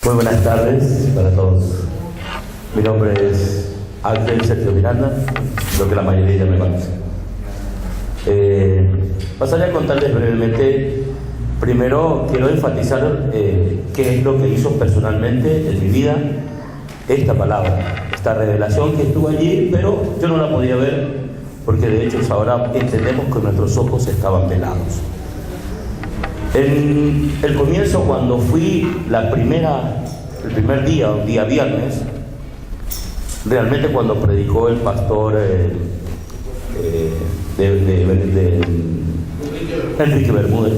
Muy buenas tardes para todos. Mi nombre es Ángel Sergio Miranda, lo que la mayoría ya me conoce. Pasaré a contarles brevemente. Primero quiero enfatizar qué es lo que hizo personalmente en mi vida esta palabra, esta revelación que estuvo allí, pero yo no la podía ver porque de hecho ahora entendemos que nuestros ojos estaban velados. En el comienzo, cuando fui el primer día, un día viernes, realmente cuando predicó el pastor Enrique Bermúdez,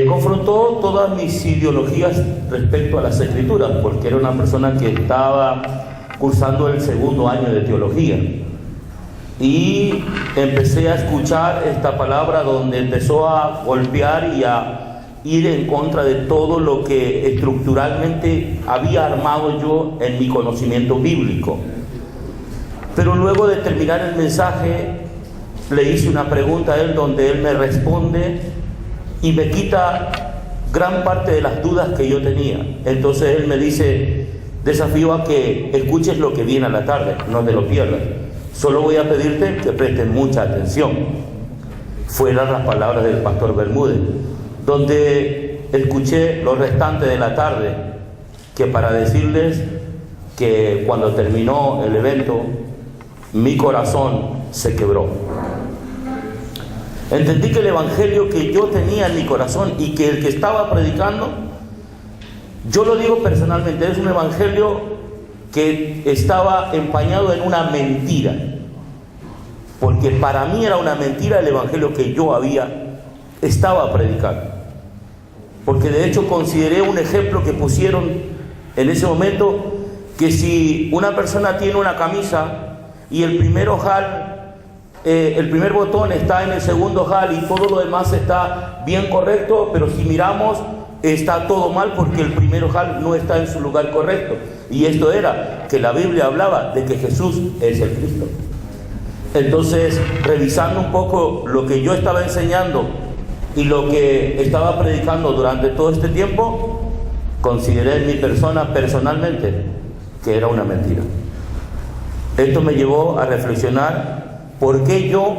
confrontó todas mis ideologías respecto a las escrituras, porque era una persona que estaba cursando el segundo año de teología. Y empecé a escuchar esta palabra donde empezó a golpear y a ir en contra de todo lo que estructuralmente había armado yo en mi conocimiento bíblico. Pero luego de terminar el mensaje, le hice una pregunta a él donde él me responde y me quita gran parte de las dudas que yo tenía. Entonces él me dice: desafío a que escuches lo que viene a la tarde, no te lo pierdas. Solo voy a pedirte que presten mucha atención. Fueron las palabras del pastor Bermúdez, donde escuché lo restante de la tarde, que para decirles que cuando terminó el evento, mi corazón se quebró. Entendí que el evangelio que yo tenía en mi corazón y que el que estaba predicando, yo lo digo personalmente, es un evangelio que estaba empañado en una mentira, porque para mí era una mentira el evangelio que yo estaba predicando, porque de hecho consideré un ejemplo que pusieron en ese momento, que si una persona tiene una camisa y el primer ojal, el primer botón está en el segundo ojal y todo lo demás está bien correcto, pero si miramos está todo mal porque el primer ojal no está en su lugar correcto. Y esto era que la Biblia hablaba de que Jesús es el Cristo. Entonces, revisando un poco lo que yo estaba enseñando y lo que estaba predicando durante todo este tiempo, consideré en mi persona personalmente que era una mentira. Esto me llevó a reflexionar por qué yo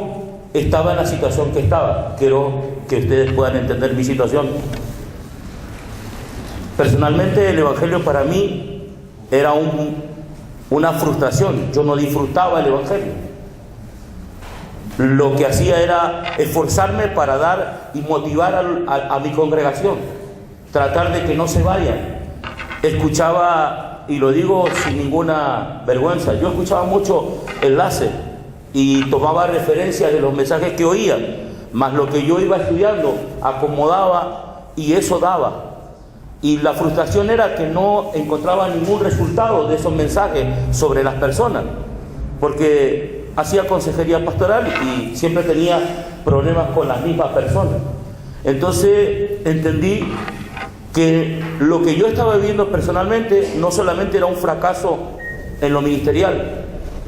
estaba en la situación que estaba. Quiero que ustedes puedan entender mi situación. Personalmente, el evangelio para mí era una frustración. Yo no disfrutaba el evangelio. Lo que hacía era esforzarme para dar y motivar a mi congregación, tratar de que no se vayan. Escuchaba, y lo digo sin ninguna vergüenza, yo escuchaba mucho enlace y tomaba referencias de los mensajes que oía, más lo que yo iba estudiando acomodaba y eso daba. Y la frustración era que no encontraba ningún resultado de esos mensajes sobre las personas, porque hacía consejería pastoral y siempre tenía problemas con las mismas personas. Entonces entendí que lo que yo estaba viviendo personalmente no solamente era un fracaso en lo ministerial,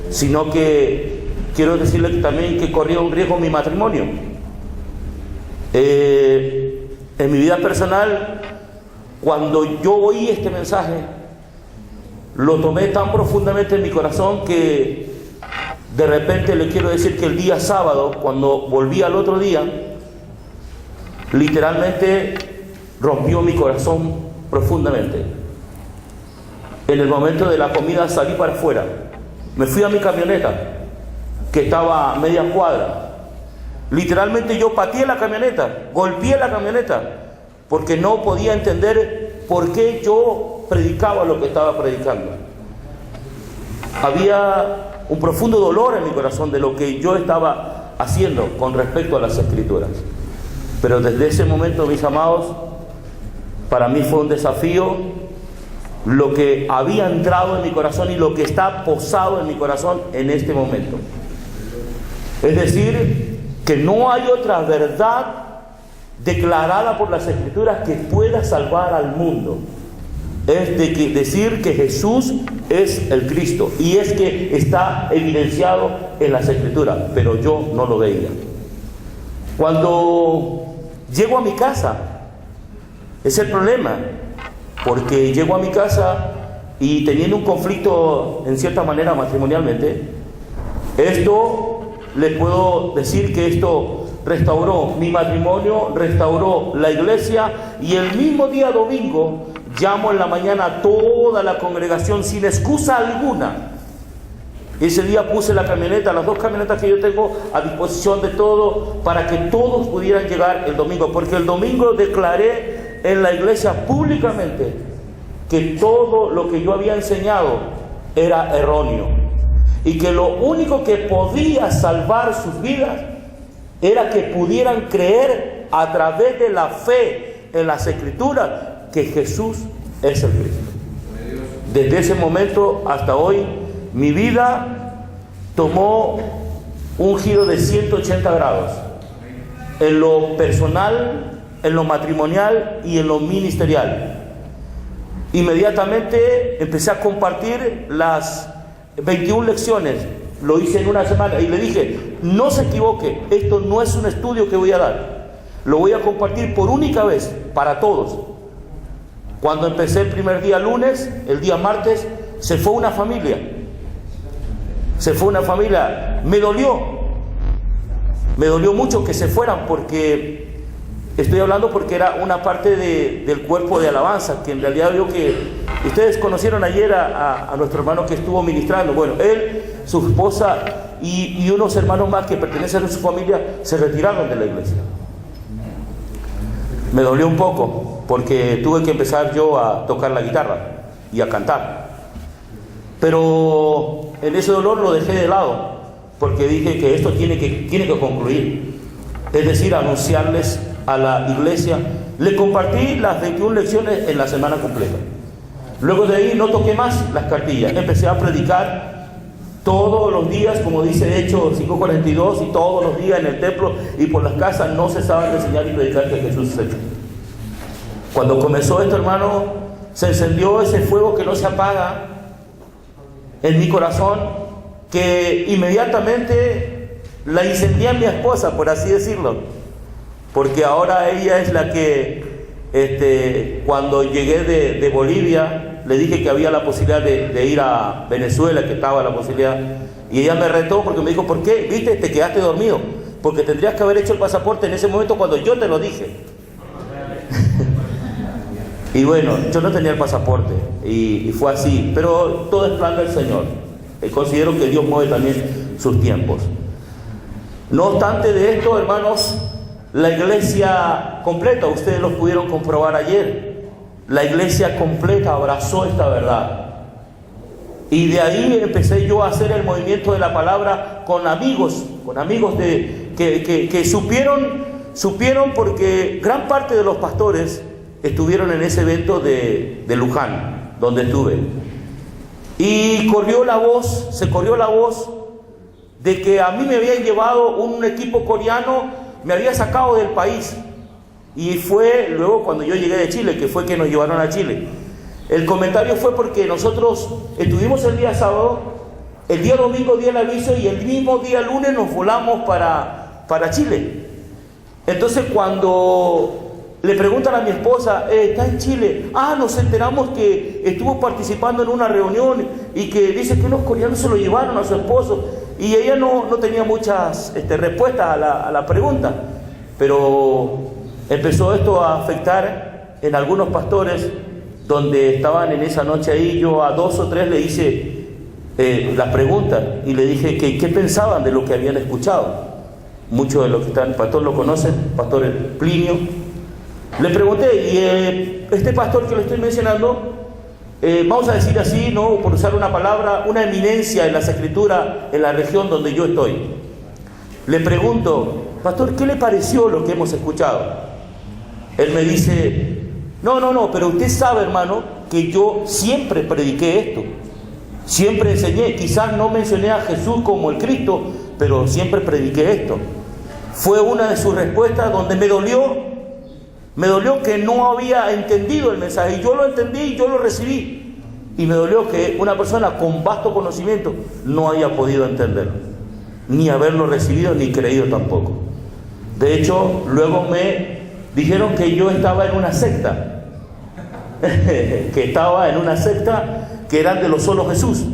sino que quiero decirle también que corría un riesgo mi matrimonio. En mi vida personal, cuando yo oí este mensaje, lo tomé tan profundamente en mi corazón que de repente le quiero decir que el día sábado, cuando volví al otro día, literalmente rompió mi corazón profundamente. En el momento de la comida salí para afuera, me fui a mi camioneta que estaba a media cuadra. Literalmente yo pateé la camioneta, golpeé la camioneta, porque no podía entender por qué yo predicaba lo que estaba predicando. Había un profundo dolor en mi corazón de lo que yo estaba haciendo con respecto a las Escrituras. Pero desde ese momento, mis amados, para mí fue un desafío lo que había entrado en mi corazón y lo que está posado en mi corazón en este momento. Es decir, que no hay otra verdad declarada por las Escrituras que pueda salvar al mundo. Es decir que Jesús es el Cristo, y es que está evidenciado en las Escrituras, pero yo no lo veía. Cuando llego a mi casa, Es el problema, porque llego a mi casa y teniendo un conflicto en cierta manera matrimonialmente, esto le puedo decir que esto restauró mi matrimonio, restauró la iglesia, y el mismo día domingo llamo en la mañana a toda la congregación sin excusa alguna. Ese día puse la camioneta, las 2 camionetas que yo tengo a disposición de todos, para que todos pudieran llegar el domingo, porque el domingo declaré en la iglesia públicamente que todo lo que yo había enseñado era erróneo, y que lo único que podía salvar sus vidas era que pudieran creer a través de la fe en las Escrituras que Jesús es el Cristo. Desde ese momento hasta hoy, mi vida tomó un giro de 180 grados, en lo personal, en lo matrimonial y en lo ministerial. Inmediatamente empecé a compartir las 21 lecciones, lo hice en una semana y le dije, no se equivoque, esto no es un estudio que voy a dar, lo voy a compartir por única vez para todos. Cuando empecé el primer día lunes, el día martes se fue una familia, me dolió mucho que se fueran, porque estoy hablando porque era una parte del cuerpo de alabanza, que en realidad veo que ustedes conocieron ayer a nuestro hermano que estuvo ministrando. Bueno, él, su esposa y unos hermanos más que pertenecen a su familia se retiraron de la iglesia. Me dolió un poco porque tuve que empezar yo a tocar la guitarra y a cantar, pero en ese dolor lo dejé de lado, porque dije que esto tiene que concluir, es decir, anunciarles a la iglesia. Le compartí las 21 lecciones en la semana completa. Luego de ahí no toqué más las cartillas, empecé a predicar todos los días, como dice Hechos 5:42, y todos los días en el templo y por las casas no cesaban de enseñar y predicar que Jesús es el Cristo. Cuando comenzó esto, hermano, se encendió ese fuego que no se apaga en mi corazón, que inmediatamente la incendié a mi esposa, por así decirlo, porque ahora ella es la que cuando llegué de Bolivia le dije que había la posibilidad de ir a Venezuela, que estaba la posibilidad, y ella me retó porque me dijo, ¿por qué? ¿Viste? Te quedaste dormido, porque tendrías que haber hecho el pasaporte en ese momento cuando yo te lo dije. Y bueno, yo no tenía el pasaporte y fue así, pero todo es plan del Señor. Considero que Dios mueve también sus tiempos. No obstante de esto, hermanos, la iglesia completa, ustedes lo pudieron comprobar ayer, la iglesia completa abrazó esta verdad. Y de ahí empecé yo a hacer el movimiento de la palabra con amigos que supieron, porque gran parte de los pastores estuvieron en ese evento de Luján, donde estuve. Y se corrió la voz de que a mí me habían llevado un equipo coreano, me había sacado del país. Y fue luego cuando yo llegué de Chile, que fue que nos llevaron a Chile. El comentario fue porque nosotros estuvimos el día sábado, el día domingo di el aviso y el mismo día lunes nos volamos para Chile. Entonces cuando le preguntan a mi esposa, ¿está en Chile? Nos enteramos que estuvo participando en una reunión y que dice que unos coreanos se lo llevaron a su esposo. Y ella no tenía muchas respuestas a la pregunta, pero empezó esto a afectar en algunos pastores donde estaban en esa noche ahí. Yo a 2 o 3 le hice la pregunta y le dije que qué pensaban de lo que habían escuchado. Muchos de los que están, el pastor lo conocen, pastor Plinio. Le pregunté, y este pastor que le estoy mencionando, vamos a decir así, no por usar una palabra, una eminencia en las escrituras en la región donde yo estoy. Le pregunto, pastor, ¿qué le pareció lo que hemos escuchado? Él me dice, no, pero usted sabe, hermano, que yo siempre prediqué esto, siempre enseñé, quizás no mencioné a Jesús como el Cristo, pero siempre prediqué esto. Fue una de sus respuestas donde me dolió que no había entendido el mensaje, y yo lo entendí y yo lo recibí, y me dolió que una persona con vasto conocimiento no haya podido entenderlo, ni haberlo recibido ni creído tampoco. De hecho, luego me dijeron que yo estaba en una secta, que estaba en una secta que eran de los solo Jesús.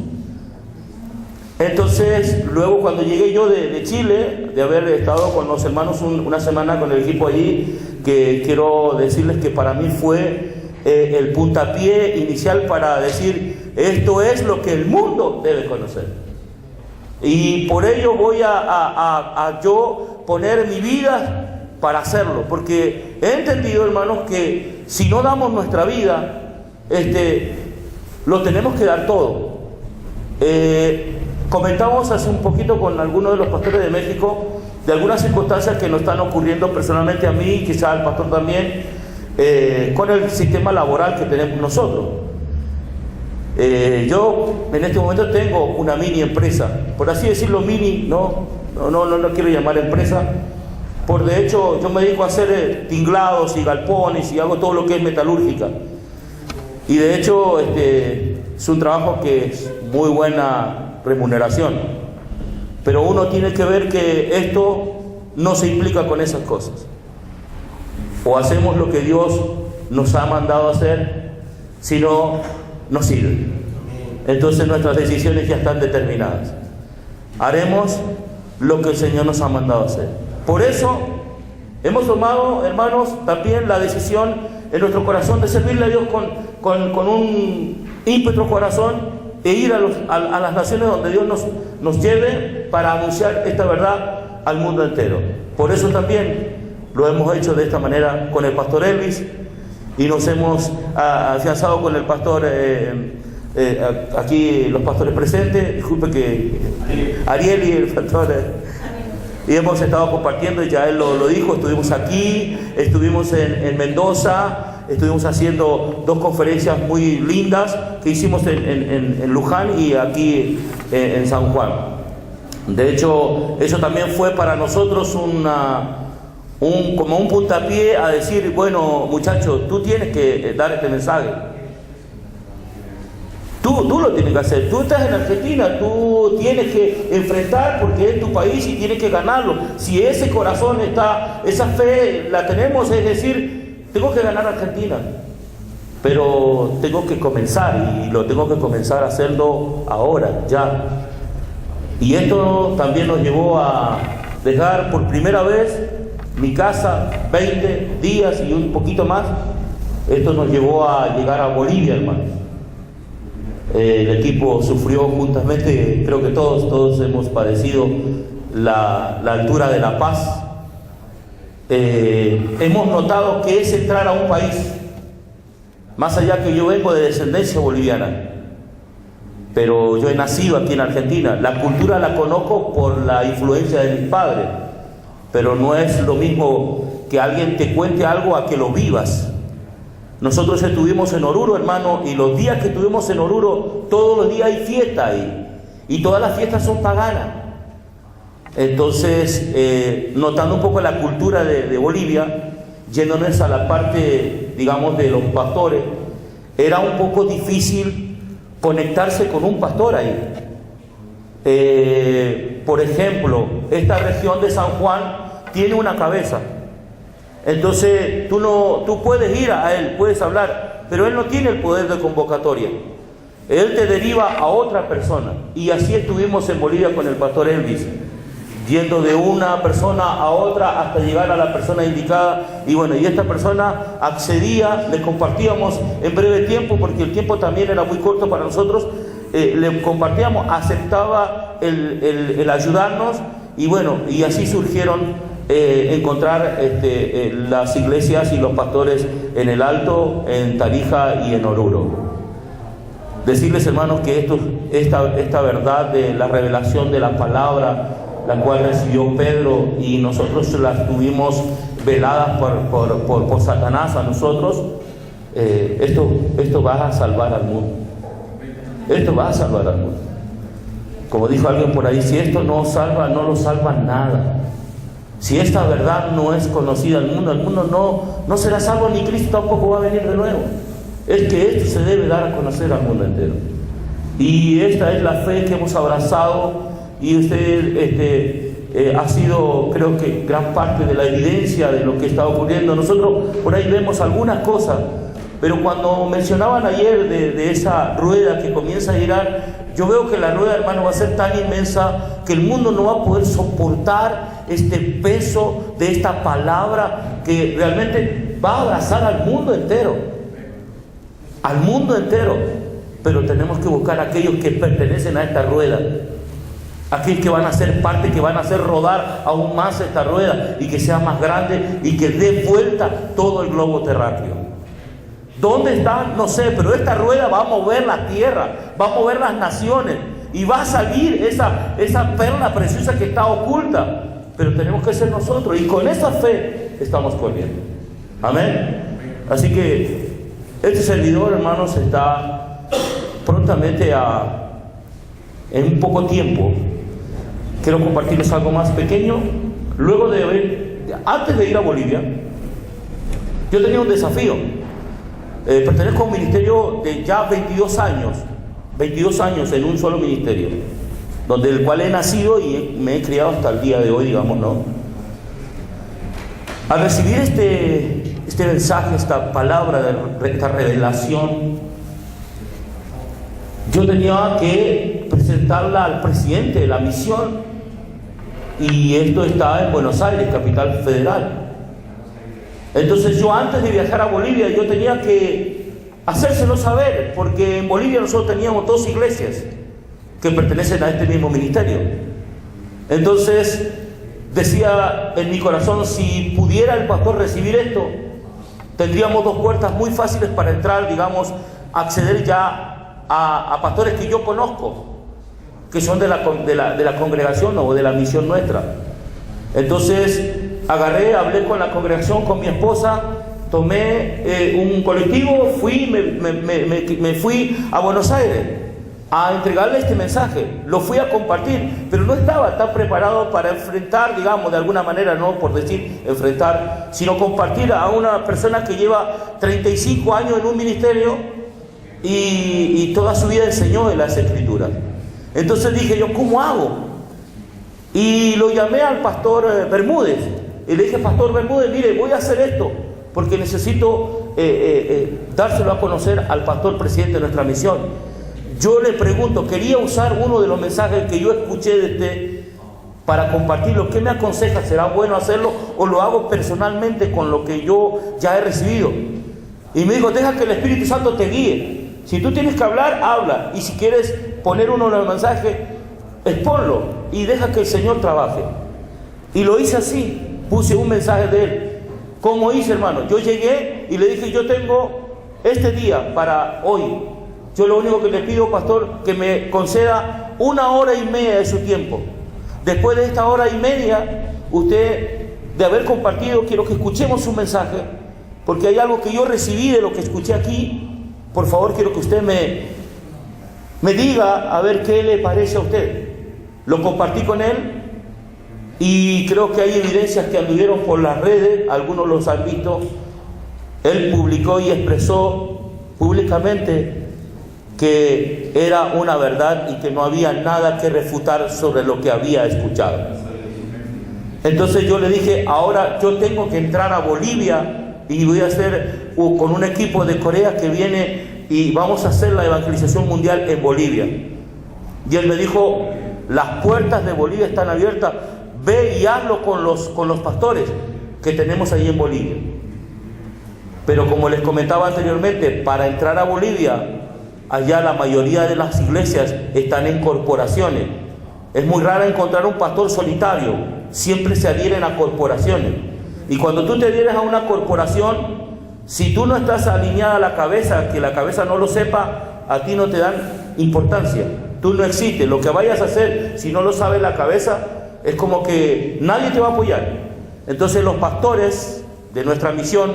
Entonces, luego cuando llegué yo de Chile, de haber estado con los hermanos una semana con el equipo allí, que quiero decirles que para mí fue el puntapié inicial para decir, esto es lo que el mundo debe conocer. Y por ello voy a yo poner mi vida para hacerlo, porque he entendido, hermanos, que si no damos nuestra vida, lo tenemos que dar todo. Comentamos hace un poquito con algunos de los pastores de México de algunas circunstancias que nos están ocurriendo personalmente a mí, quizá al pastor también, con el sistema laboral que tenemos nosotros. Yo en este momento tengo una mini empresa, por así decirlo mini, no quiero llamar empresa, por de hecho yo me dedico a hacer tinglados y galpones y hago todo lo que es metalúrgica. Y de hecho es un trabajo que es muy buena remuneración, pero uno tiene que ver que esto no se implica con esas cosas. O hacemos lo que Dios nos ha mandado a hacer, si no, no sirve. Entonces nuestras decisiones ya están determinadas. Haremos lo que el Señor nos ha mandado a hacer. Por eso hemos tomado, hermanos, también la decisión en nuestro corazón de servirle a Dios con un ímpetu corazón, e ir a las naciones donde Dios nos lleve para anunciar esta verdad al mundo entero. Por eso también lo hemos hecho de esta manera con el pastor Elvis, y nos hemos afianzado con el pastor, aquí los pastores presentes, disculpe que Ariel y el pastor, y hemos estado compartiendo, y ya él lo dijo, estuvimos aquí, estuvimos en Mendoza, estuvimos haciendo 2 conferencias muy lindas que hicimos en Luján y aquí en San Juan. De hecho, eso también fue para nosotros como un puntapié a decir, bueno, muchachos, tú tienes que dar este mensaje. Tú lo tienes que hacer. Tú estás en Argentina, tú tienes que enfrentar porque es tu país y tienes que ganarlo. Si ese corazón está, esa fe la tenemos, es decir, tengo que ganar Argentina, pero tengo que comenzar, y lo tengo que comenzar a hacerlo ahora, ya. Y esto también nos llevó a dejar por primera vez mi casa, 20 días y un poquito más. Esto nos llevó a llegar a Bolivia, hermanos. El equipo sufrió juntamente, creo que todos hemos padecido la altura de La Paz. Hemos notado que es entrar a un país, más allá que yo vengo de descendencia boliviana, pero yo he nacido aquí en Argentina. La cultura la conozco por la influencia de mis padres, pero no es lo mismo que alguien te cuente algo a que lo vivas. Nosotros estuvimos en Oruro, hermano, y los días que estuvimos en Oruro, todos los días hay fiesta ahí, y todas las fiestas son paganas. Entonces, notando un poco la cultura de Bolivia, yéndonos a la parte, digamos, de los pastores, era un poco difícil conectarse con un pastor ahí. Por ejemplo, esta región de San Juan tiene una cabeza. Entonces, tú puedes ir a él, puedes hablar, pero él no tiene el poder de convocatoria. Él te deriva a otra persona. Y así estuvimos en Bolivia con el pastor Elvis, yendo de una persona a otra hasta llegar a la persona indicada. Y bueno, y esta persona accedía, le compartíamos en breve tiempo, porque el tiempo también era muy corto para nosotros, le compartíamos, aceptaba el ayudarnos, y bueno, y así surgieron encontrar las iglesias y los pastores en el Alto, en Tarija y en Oruro. Decirles, hermanos, que esta verdad de la revelación de la palabra, la cual recibió Pedro, y nosotros las tuvimos veladas por Satanás a nosotros, esto va a salvar al mundo. Esto va a salvar al mundo. Como dijo alguien por ahí, si esto no salva, no lo salva nada. Si esta verdad no es conocida al mundo, el mundo no será salvo, ni Cristo tampoco va a venir de nuevo. Es que esto se debe dar a conocer al mundo entero. Y esta es la fe que hemos abrazado, y usted ha sido, creo que, gran parte de la evidencia de lo que está ocurriendo. Nosotros por ahí vemos algunas cosas, pero cuando mencionaban ayer de esa rueda que comienza a girar, yo veo que la rueda, hermano, va a ser tan inmensa que el mundo no va a poder soportar este peso de esta palabra que realmente va a abrazar al mundo entero. Al mundo entero. Pero tenemos que buscar a aquellos que pertenecen a esta rueda. Aquellos que van a ser parte, que van a hacer rodar aún más esta rueda y que sea más grande y que dé vuelta todo el globo terráqueo. ¿Dónde está? No sé, pero esta rueda va a mover la tierra, va a mover las naciones y va a salir esa perla preciosa que está oculta. Pero tenemos que ser nosotros y con esa fe estamos corriendo. Amén. Así que este servidor, hermanos, está prontamente en un poco tiempo. Quiero compartirles algo más pequeño. Luego antes de ir a Bolivia, yo tenía un desafío. Pertenezco a un ministerio de ya 22 años en un solo ministerio, donde el cual he nacido y me he criado hasta el día de hoy, digamos, ¿no? Al recibir este mensaje, esta palabra, esta revelación, yo tenía que presentarla al presidente de la misión, y esto está en Buenos Aires, capital federal. Entonces yo, antes de viajar a Bolivia, yo tenía que hacérselo saber, porque en Bolivia nosotros teníamos 2 iglesias que pertenecen a este mismo ministerio. Entonces decía en mi corazón, si pudiera el pastor recibir esto, tendríamos 2 puertas muy fáciles para entrar, digamos, acceder ya a pastores que yo conozco, que son de la congregación o de la misión nuestra. Entonces hablé con la congregación, con mi esposa, tomé un colectivo, me fui a Buenos Aires a entregarle este mensaje. Lo fui a compartir, pero no estaba tan preparado para enfrentar, digamos, de alguna manera, no por decir enfrentar, sino compartir a una persona que lleva 35 años en un ministerio y toda su vida enseñó en las Escrituras. Entonces dije yo, ¿cómo hago? Y lo llamé al pastor Bermúdez. Y le dije, pastor Bermúdez, mire, voy a hacer esto porque necesito dárselo a conocer al pastor presidente de nuestra misión. Yo le pregunto, quería usar uno de los mensajes que yo escuché de usted para compartirlo. ¿Qué me aconseja? ¿Será bueno hacerlo o lo hago personalmente con lo que yo ya he recibido? Y me dijo, deja que el Espíritu Santo te guíe. Si tú tienes que hablar, habla. Y si quieres poner uno de los mensajes, exponlo y deja que el Señor trabaje. Y lo hice así. Puse un mensaje de él. ¿Cómo hice, hermano? Yo llegué y le dije, yo tengo este día para hoy. Yo lo único que le pido, pastor, que me conceda 1 hora y media de su tiempo. Después de esta 1 hora y media, usted, de haber compartido, quiero que escuchemos su mensaje, porque hay algo que yo recibí de lo que escuché aquí. Por favor, quiero que usted me diga a ver qué le parece a usted. Lo compartí con él. Y creo que hay evidencias que anduvieron por las redes, algunos los han visto. Él publicó y expresó públicamente que era una verdad y que no había nada que refutar sobre lo que había escuchado. Entonces yo le dije, ahora yo tengo que entrar a Bolivia y voy a hacer con un equipo de Corea que viene y vamos a hacer la evangelización mundial en Bolivia. Y él me dijo, las puertas de Bolivia están abiertas. Ve y hazlo con los pastores que tenemos ahí en Bolivia. Pero como les comentaba anteriormente, para entrar a Bolivia, allá la mayoría de las iglesias están en corporaciones. Es muy raro encontrar un pastor solitario, siempre se adhieren a corporaciones. Y cuando tú te adhieres a una corporación, si tú no estás alineada a la cabeza, que la cabeza no lo sepa, a ti no te dan importancia. Tú no existes. Lo que vayas a hacer, si no lo sabe la cabeza, es como que nadie te va a apoyar. Entonces los pastores de nuestra misión,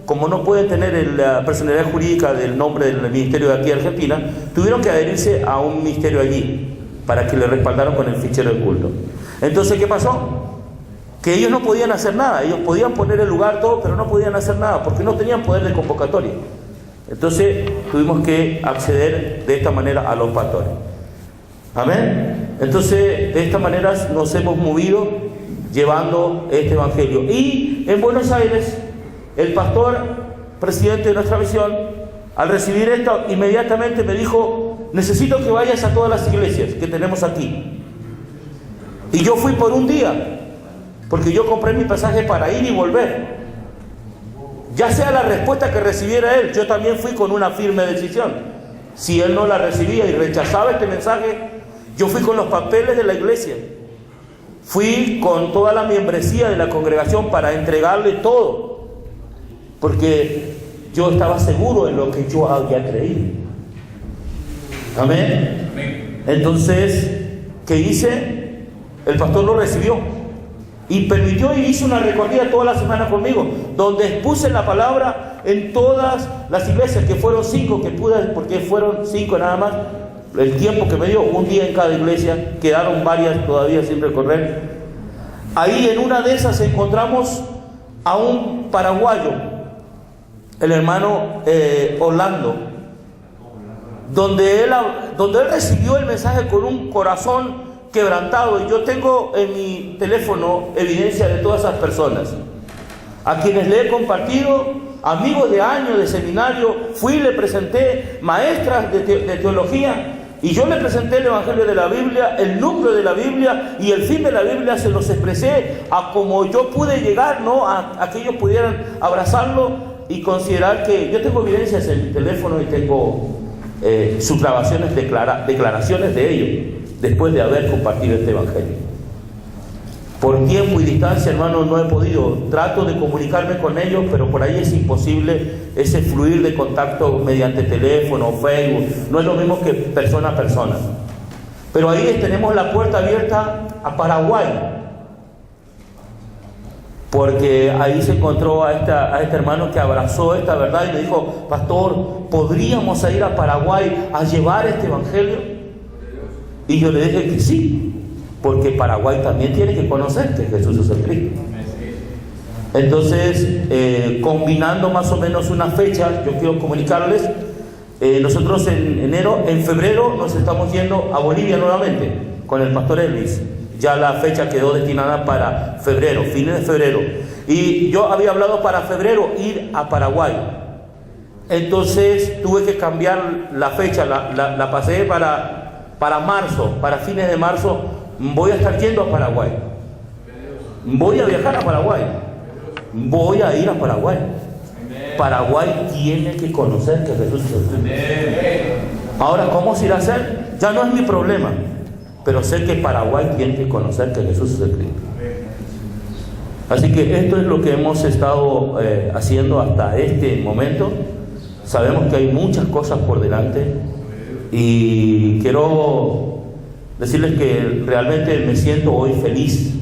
como no pueden tener la personalidad jurídica del nombre del ministerio de aquí de Argentina, tuvieron que adherirse a un ministerio allí para que le respaldaran con el fichero de culto. Entonces, ¿qué pasó? Que ellos no podían hacer nada. Ellos podían poner el lugar, todo, pero no podían hacer nada porque no tenían poder de convocatoria. Entonces tuvimos que acceder de esta manera a los pastores. Amén. Entonces, de esta manera nos hemos movido llevando este evangelio. Y en Buenos Aires, el pastor presidente de nuestra misión, al recibir esto, inmediatamente me dijo: necesito que vayas a todas las iglesias que tenemos aquí. Y yo fui por un día, porque yo compré mi pasaje para ir y volver. Ya sea la respuesta que recibiera él, yo también fui con una firme decisión. Si él no la recibía y rechazaba este mensaje, yo fui con los papeles de la iglesia. Fui con toda la membresía de la congregación para entregarle todo, porque yo estaba seguro en lo que yo había creído. Amén. Entonces, ¿qué hice? El pastor lo recibió y permitió y hizo una recorrida toda la semana conmigo, donde expuse la palabra en todas las iglesias, que fueron 5 que pude, porque fueron 5 nada más, el tiempo que me dio, un día en cada iglesia. Quedaron varias todavía sin recorrer. Ahí en una de esas encontramos a un paraguayo, el hermano Orlando, donde él recibió el mensaje con un corazón quebrantado. Y yo tengo en mi teléfono evidencia de todas esas personas a quienes le he compartido, amigos de años de seminario. Fui y le presenté maestras de teología, y yo le presenté el evangelio de la Biblia, el núcleo de la Biblia y el fin de la Biblia. Se los expresé a como yo pude llegar, ¿no? A que ellos pudieran abrazarlo y considerar que yo tengo evidencias en mi teléfono y tengo sus grabaciones, declaraciones de ellos, después de haber compartido este evangelio. Por tiempo y distancia, hermano, no he podido. Trato de comunicarme con ellos, pero por ahí es imposible ese fluir de contacto mediante teléfono o Facebook. No es lo mismo que persona a persona. Pero ahí tenemos la puerta abierta a Paraguay, porque ahí se encontró a este hermano que abrazó esta verdad y me dijo: pastor, ¿podríamos ir a Paraguay a llevar este evangelio? Y yo le dije que sí, porque Paraguay también tiene que conocer que Jesús es el Cristo. Entonces, combinando más o menos una fecha, yo quiero comunicarles, nosotros en febrero nos estamos yendo a Bolivia nuevamente con el pastor Elvis. Ya la fecha quedó destinada para febrero, fines de febrero. Y yo había hablado para febrero ir a Paraguay. Entonces tuve que cambiar la fecha, la pasé para marzo, para fines de marzo. Voy a estar yendo a Paraguay. Voy a viajar a Paraguay. Voy a ir a Paraguay. Paraguay tiene que conocer que Jesús es el Cristo. Ahora, ¿cómo se irá a hacer? Ya no es mi problema, pero sé que Paraguay tiene que conocer que Jesús es el Cristo. Así que esto es lo que hemos estado haciendo hasta este momento. Sabemos que hay muchas cosas por delante y quiero decirles que realmente me siento hoy feliz,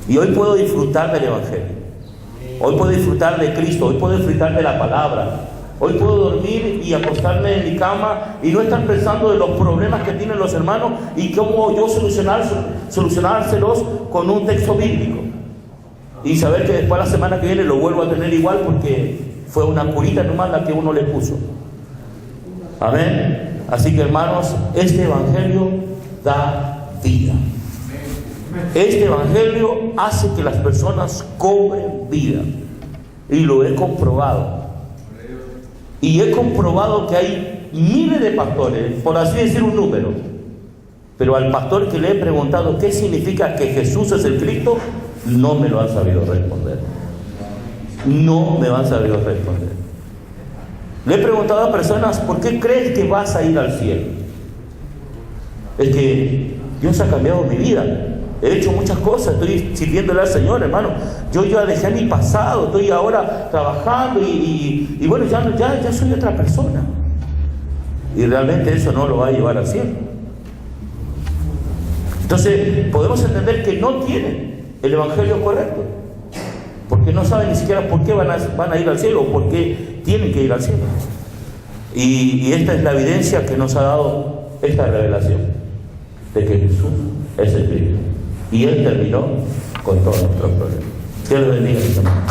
y hoy puedo disfrutar del evangelio. Hoy puedo disfrutar de Cristo, hoy puedo disfrutar de la palabra. Hoy puedo dormir y acostarme en mi cama y no estar pensando de los problemas que tienen los hermanos y cómo yo solucionárselos con un texto bíblico. Y saber que después la semana que viene lo vuelvo a tener igual, porque fue una curita nomás la que uno le puso. Amén. Así que, hermanos, este evangelio da vida. Este evangelio hace que las personas cobren vida. Y lo he comprobado. Y he comprobado que hay miles de pastores, por así decir un número, pero al pastor que le he preguntado qué significa que Jesús es el Cristo, no me lo han sabido responder. No me han sabido responder. Le he preguntado a personas: ¿por qué crees que vas a ir al cielo? Es que Dios ha cambiado mi vida. He hecho muchas cosas, estoy sirviéndole al Señor, hermano. Yo ya dejé mi pasado, estoy ahora trabajando y bueno, ya soy otra persona. Y realmente eso no lo va a llevar al cielo. Entonces podemos entender que no tienen el evangelio correcto, porque no saben ni siquiera por qué van a ir al cielo o por qué tienen que ir al cielo. Y esta es la evidencia que nos ha dado esta revelación de que Jesús es el Cristo. Y Él terminó con todos nuestros problemas. Dios los bendiga, mis hermanos.